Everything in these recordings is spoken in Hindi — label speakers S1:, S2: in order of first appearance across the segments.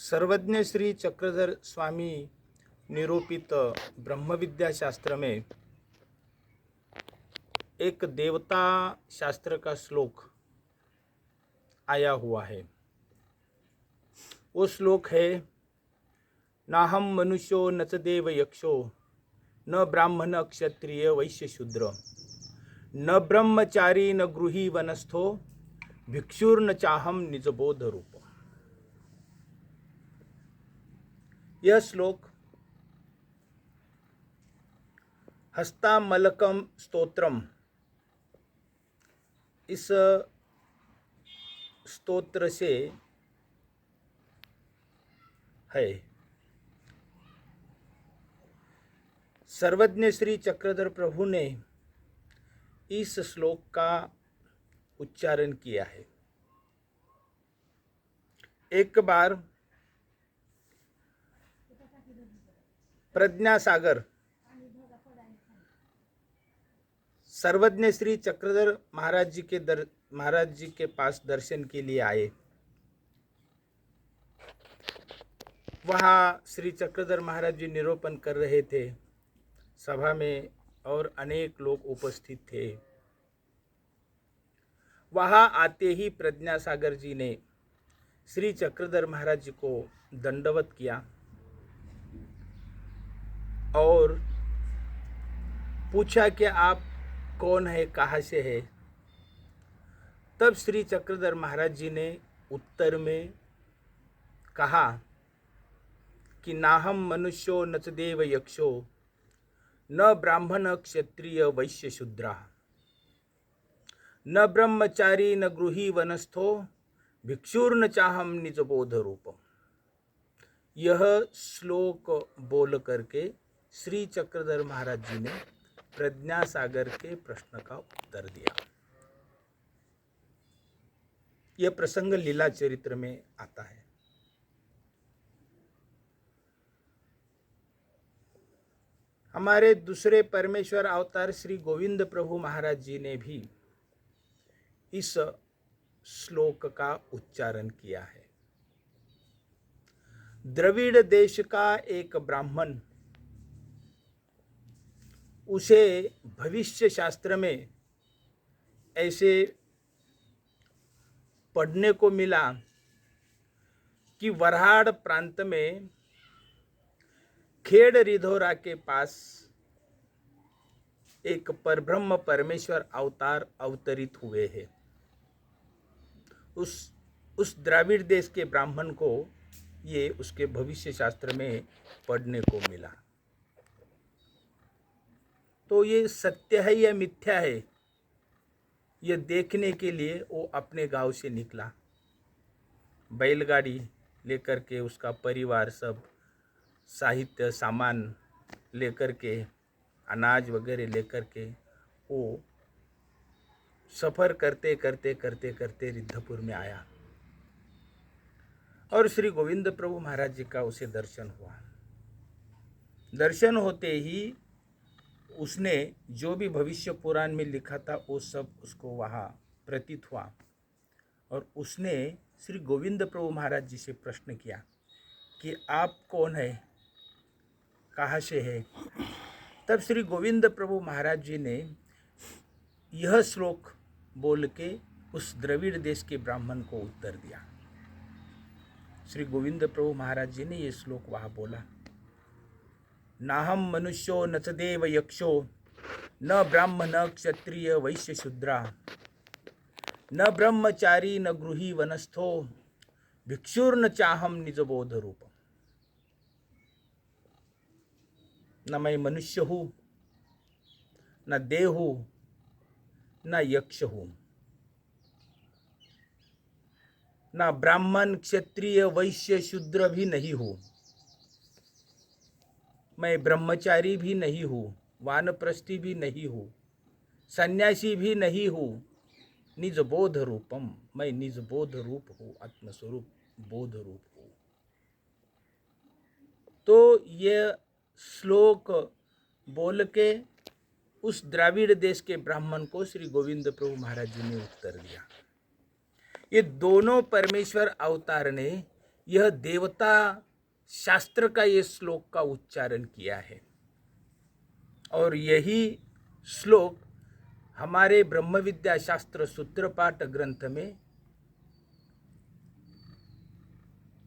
S1: सर्वज्ञ श्री चक्रधर स्वामी निरूपित ब्रह्मविद्या शास्त्र में एक देवता शास्त्र का श्लोक आया हुआ है। वो श्लोक है, नाहम मनुष्यो न च देव यक्षो न ब्राह्मण क्षत्रिय वैश्य शूद्र न ब्रह्मचारी न गृही वनस्थो भिक्षुर्न चाहम निजबोध रूप। यह श्लोक हस्तामलकम स्तोत्रम, इस स्तोत्र से है। सर्वज्ञ श्री चक्रधर प्रभु ने इस श्लोक का उच्चारण किया है। एक बार प्रज्ञा सागर सर्वज्ञ श्री चक्रधर महाराज जी के पास दर्शन के लिए आए। वहाँ श्री चक्रधर महाराज जी निरूपण कर रहे थे। सभा में और अनेक लोग उपस्थित थे। वहाँ आते ही प्रज्ञा सागर जी ने श्री चक्रधर महाराज जी को दंडवत किया और पूछा कि आप कौन है, कहाँ से है। तब श्री चक्रधर महाराज जी ने उत्तर में कहा कि नाहम मनुष्यो न च देव यक्षो न ब्राह्मण क्षत्रिय वैश्य शूद्रा न ब्रह्मचारी न गृही वनस्थो भिक्षुर्न चाहम निजबोध रूपम। यह श्लोक बोल करके श्री चक्रधर महाराज जी ने प्रज्ञा सागर के प्रश्न का उत्तर दिया। यह प्रसंग लीला चरित्र में आता है। हमारे दूसरे परमेश्वर अवतार श्री गोविंद प्रभु महाराज जी ने भी इस श्लोक का उच्चारण किया है। द्रविड़ देश का एक ब्राह्मण, उसे भविष्य शास्त्र में ऐसे पढ़ने को मिला कि वरहाड़ प्रांत में खेड़ रिधोरा के पास एक परब्रह्म परमेश्वर अवतार अवतरित हुए हैं। उस द्राविड़ देश के ब्राह्मण को ये उसके भविष्य शास्त्र में पढ़ने को मिला। तो ये सत्य है या मिथ्या है, ये देखने के लिए वो अपने गांव से निकला। बैलगाड़ी लेकर के उसका परिवार सब साहित्य सामान लेकर के, अनाज वगैरह लेकर के वो सफ़र करते करते करते करते रिद्धपुर में आया और श्री गोविंद प्रभु महाराज जी का उसे दर्शन हुआ। दर्शन होते ही उसने जो भी भविष्य पुराण में लिखा था वो सब उसको वहाँ प्रतीत हुआ और उसने श्री गोविंद प्रभु महाराज जी से प्रश्न किया कि आप कौन है, कहाँ से है। तब श्री गोविंद प्रभु महाराज जी ने यह श्लोक बोल के उस द्रविड़ देश के ब्राह्मण को उत्तर दिया। श्री गोविंद प्रभु महाराज जी ने ये श्लोक वहाँ बोला, नाहम मनुष्यो न च देव यक्षो न ब्राह्मण क्षत्रिय वैश्य शूद्रा न ब्रह्मचारी न गृही वनस्थो भिक्षुर्न चाहम निजबोध रूपम। न मैं मनुष्य हूँ, न देव हूँ, न यक्ष हूँ, न ब्राह्मण क्षत्रिय वैश्य शूद्र भी नहीं हूँ, मैं ब्रह्मचारी भी नहीं हूँ, वानप्रस्थी भी नहीं हूँ, सन्यासी भी नहीं हूँ, निजबोध रूपम, मैं निजबोध रूप हूँ, आत्मस्वरूप बोध रूप हूँ। तो यह श्लोक बोल के उस द्राविड़ देश के ब्राह्मण को श्री गोविंद प्रभु महाराज जी ने उत्तर दिया। ये दोनों परमेश्वर अवतार ने यह देवता शास्त्र का ये श्लोक का उच्चारण किया है और यही श्लोक हमारे ब्रह्म विद्या शास्त्र सूत्रपाठ ग्रंथ में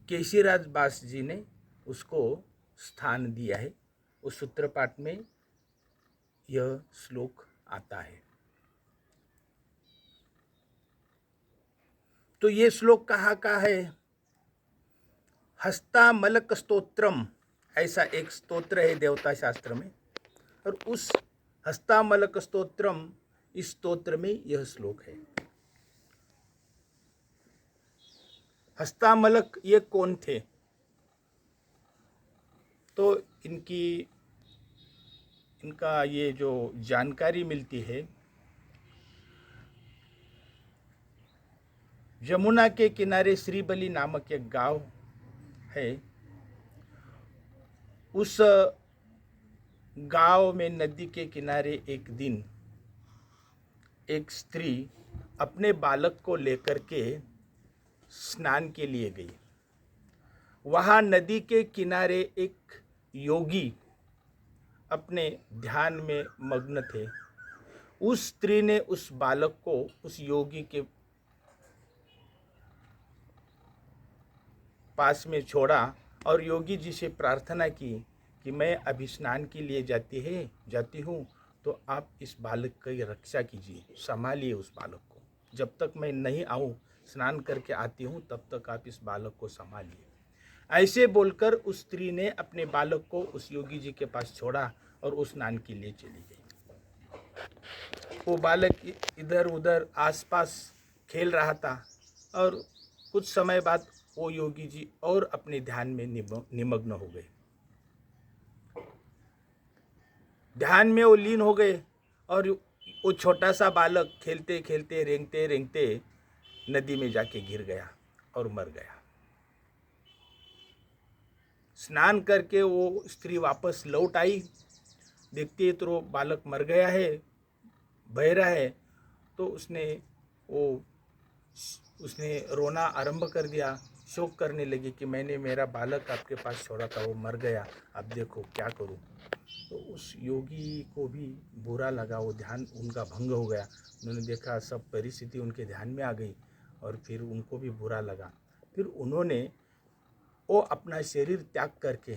S1: केशीराज बास जी ने उसको स्थान दिया है। उस सूत्रपाठ में यह श्लोक आता है। तो ये श्लोक कहाँ का है? हस्तामलक स्तोत्रम, ऐसा एक स्तोत्र है देवता शास्त्र में, और उस हस्तामलक स्तोत्रम, इस स्तोत्र में यह श्लोक है। हस्तामलक ये कौन थे? तो इनका ये जो जानकारी मिलती है, यमुना के किनारे श्रीबली नामक एक गांव है। उस गांव में नदी के किनारे एक दिन एक स्त्री अपने बालक को लेकर के स्नान के लिए गई। वहाँ नदी के किनारे एक योगी अपने ध्यान में मग्न थे। उस स्त्री ने उस बालक को उस योगी के पास में छोड़ा और योगी जी से प्रार्थना की कि मैं अभी स्नान के लिए जाती हूँ, तो आप इस बालक की रक्षा कीजिए, संभालिए उस बालक को। जब तक मैं नहीं आऊँ, स्नान करके आती हूँ, तब तक आप इस बालक को संभालिए। ऐसे बोलकर उस स्त्री ने अपने बालक को उस योगी जी के पास छोड़ा और उस स्नान के लिए चली गई। वो बालक इधर उधर आसपास खेल रहा था और कुछ समय बाद वो योगी जी और अपने ध्यान में निमग्न हो गए। ध्यान में वो लीन हो गए और वो छोटा सा बालक खेलते खेलते रेंगते रेंगते नदी में जाके गिर गया और मर गया। स्नान करके वो स्त्री वापस लौट आई, देखती है तो वो बालक मर गया है, बह रहा है। तो उसने रोना आरंभ कर दिया, शोक करने लगी कि मैंने मेरा बालक आपके पास छोड़ा था, वो मर गया, अब देखो क्या करूं। तो उस योगी को भी बुरा लगा, वो ध्यान उनका भंग हो गया। उन्होंने देखा सब परिस्थिति उनके ध्यान में आ गई और फिर उनको भी बुरा लगा। फिर उन्होंने वो अपना शरीर त्याग करके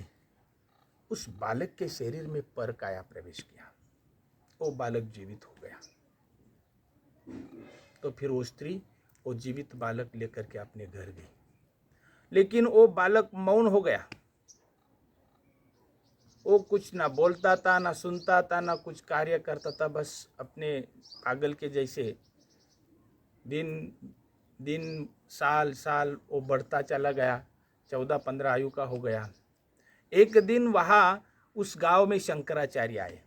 S1: उस बालक के शरीर में पर काया प्रवेश किया। वो बालक जीवित हो गया। तो फिर वो स्त्री वो जीवित बालक लेकर के अपने घर गई, लेकिन वो बालक मौन हो गया। वो कुछ ना बोलता था, ना सुनता था, ना कुछ कार्य करता था, बस अपने पागल के जैसे दिन साल वो बढ़ता चला गया। 14-15 आयु का हो गया। एक दिन वहाँ उस गांव में शंकराचार्य आए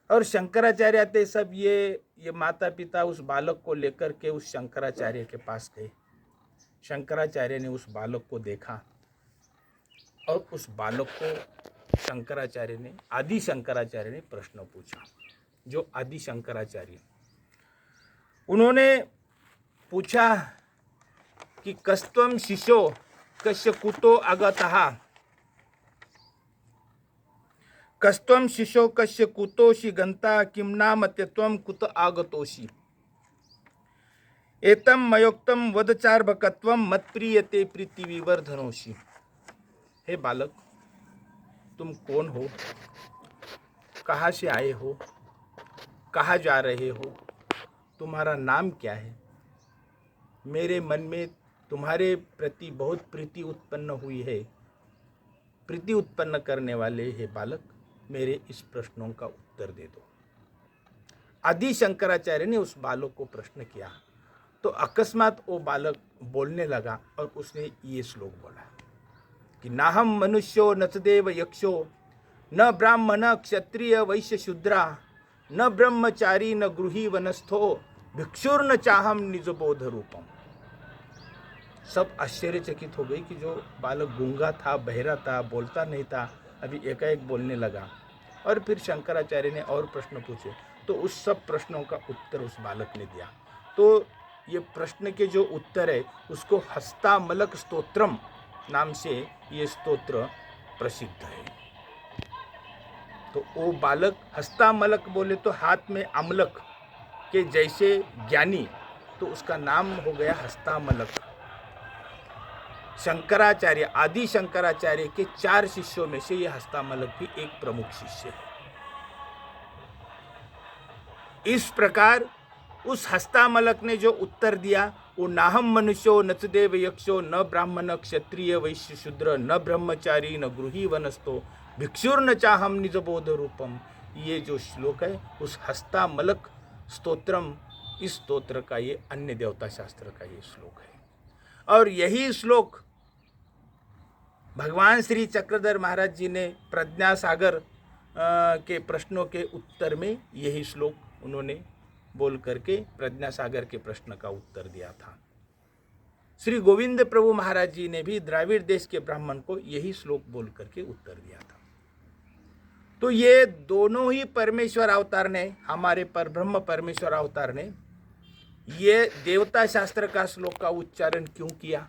S1: और शंकराचार्य आते सब ये माता पिता उस बालक को लेकर के उस शंकराचार्य के पास गए। शंकराचार्य ने उस बालक को देखा और उस बालक को आदि शंकराचार्य ने प्रश्न पूछा। जो आदि शंकराचार्य, उन्होंने पूछा कि कस्त्वं शिशो कस्य कुतो आगतः, कस्त्वं शिशो कस्य कुतोषि गंता, किं नाम त्यत्वं कुत आगतोषि, एतम मयोक्तम वदचार्भकत्वम मत्प्रियते प्रीतिविवर्धनोषि। हे बालक, तुम कौन हो, कहाँ से आए हो, कहाँ जा रहे हो, तुम्हारा नाम क्या है? मेरे मन में तुम्हारे प्रति बहुत प्रीति उत्पन्न हुई है। प्रीति उत्पन्न करने वाले हे बालक, मेरे इस प्रश्नों का उत्तर दे दो। आदि शंकराचार्य ने उस बालक को प्रश्न किया तो अकस्मात वो बालक बोलने लगा और उसने ये श्लोक बोला कि नाहम मनुष्यो न देव यक्षो न ब्राह्मण क्षत्रिय वैश्य शूद्रा न ब्रह्मचारी न गृही वनस्थो भिक्षुर्न चाहम निज बोध रूपम। सब आश्चर्यचकित हो गई कि जो बालक गूंगा था, बहरा था, बोलता नहीं था, अभी एकाएक बोलने लगा। और फिर शंकराचार्य ने और प्रश्न पूछे तो उस सब प्रश्नों का उत्तर उस बालक ने दिया। तो ये प्रश्न के जो उत्तर है उसको हस्तामलक स्तोत्रम नाम से ये स्तोत्र प्रसिद्ध है। तो वो बालक हस्तामलक बोले तो हाथ में अमलक के जैसे ज्ञानी, तो उसका नाम हो गया हस्तामलक। शंकराचार्य, आदि शंकराचार्य के 4 शिष्यों में से यह हस्तामलक भी एक प्रमुख शिष्य है। इस प्रकार उस हस्तामलक ने जो उत्तर दिया वो नाहम मनुष्यो न च देव यक्षो न ब्राह्मण क्षत्रिय वैश्य शूद्र न ब्रह्मचारी न गृही वनस्तो भिक्षुर्न चाहम निज बोध रूपम, ये जो श्लोक है उस हस्तामलक स्तोत्रम, इस स्तोत्र का ये अन्य देवता शास्त्र का ये श्लोक है। और यही श्लोक भगवान श्री चक्रधर महाराज जी ने प्रज्ञा सागर के प्रश्नों के उत्तर में यही श्लोक उन्होंने बोल करके प्रज्ञा सागर के प्रश्न का उत्तर दिया था। श्री गोविंद प्रभु महाराज जी ने भी द्राविड़ देश के ब्राह्मण को यही श्लोक बोल करके उत्तर दिया था। तो ये दोनों ही परमेश्वर अवतार ने, हमारे परब्रह्म परमेश्वर अवतार ने ये देवता शास्त्र का श्लोक का उच्चारण क्यों किया?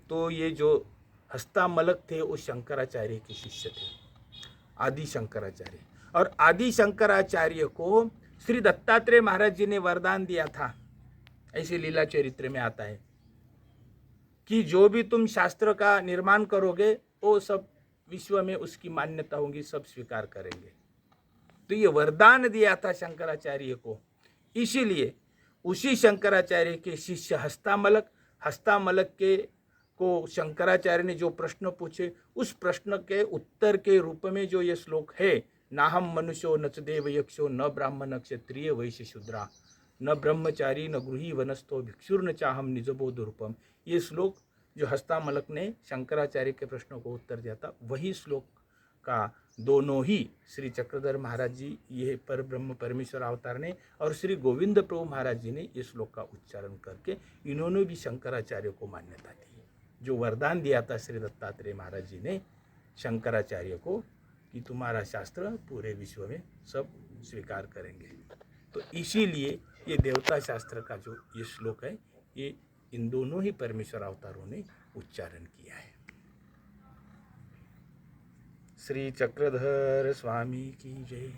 S1: तो ये जो हस्तामलक थे वो शंकराचार्य के शिष्य थे, आदि शंकराचार्य। और आदि शंकराचार्य को श्री दत्तात्रेय महाराज जी ने वरदान दिया था, ऐसे लीला चरित्र में आता है कि जो भी तुम शास्त्र का निर्माण करोगे वो सब विश्व में उसकी मान्यता होगी, सब स्वीकार करेंगे। तो ये वरदान दिया था शंकराचार्य को। इसीलिए उसी शंकराचार्य के शिष्य हस्तामलक के को शंकराचार्य ने जो प्रश्न पूछे उस प्रश्न के उत्तर के रूप में जो ये श्लोक है, नाहम मनुष्यो न च देव यक्षो न ब्राह्मण क्षत्रिय वैश्य शूद्रा न ब्रह्मचारी न गृही वनस्थो भिक्षुर्न चाहम निजबोध रूपम, ये श्लोक जो हस्तामलक ने शंकराचार्य के प्रश्नों को उत्तर दिया था, वही श्लोक का दोनों ही श्री चक्रधर महाराज जी, ये पर ब्रह्म परमेश्वर अवतार ने, और श्री गोविंद प्रभु महाराज जी ने इस श्लोक का उच्चारण करके इन्होंने भी शंकराचार्य को मान्यता दी। जो वरदान दिया था श्री दत्तात्रेय महाराज जी ने शंकराचार्य को कि तुम्हारा शास्त्र पूरे विश्व में सब स्वीकार करेंगे। तो इसीलिए ये देवता शास्त्र का जो ये श्लोक है ये इन दोनों ही परमेश्वर अवतारों ने उच्चारण किया है। श्री चक्रधर स्वामी की जय।